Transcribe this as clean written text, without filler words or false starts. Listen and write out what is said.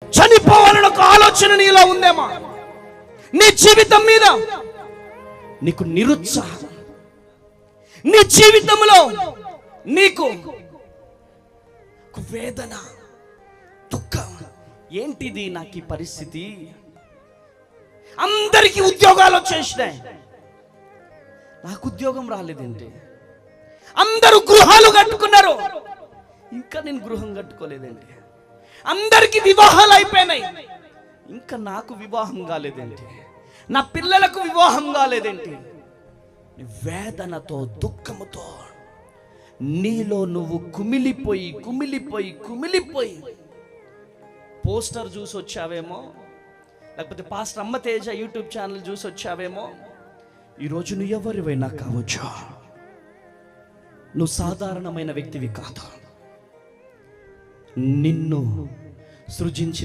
చనిపోవాలని ఒక ఆలోచన నీలో ఉందేమో, నీ జీవితం మీద నీకు నిరుత్సాహం, నీ జీవితంలో నీకు వేదన, దుఃఖం. ఏంటిది నాకు ఈ పరిస్థితి? అందరికీ ఉద్యోగాలు వచ్చేసినాయి, నాకు ఉద్యోగం రాలేదేంటి? అందరూ గృహాలు కట్టుకున్నారు, ఇంకా నేను గృహం కట్టుకోలేదేంటి? అందరికీ వివాహాలు అయిపోయినాయి, ఇంకా నాకు వివాహం కాలేదేంటి? నా పిల్లలకు వివాహం కాలేదేంటి? వేదనతో, దుఃఖముతో నీలో నువ్వు కుమిలిపోయి కుమిలిపోయి కుమిలిపోయి పోస్టర్ చూసి వచ్చావేమో, లేకపోతే పాస్టర్ అమ్మ తేజ యూట్యూబ్ ఛానల్ చూసి వచ్చావేమో. ఈరోజు నువ్వు ఎవరివైనా కావచ్చు, నువ్వు సాధారణమైన వ్యక్తివి కాదు. నిన్ను సృజించిన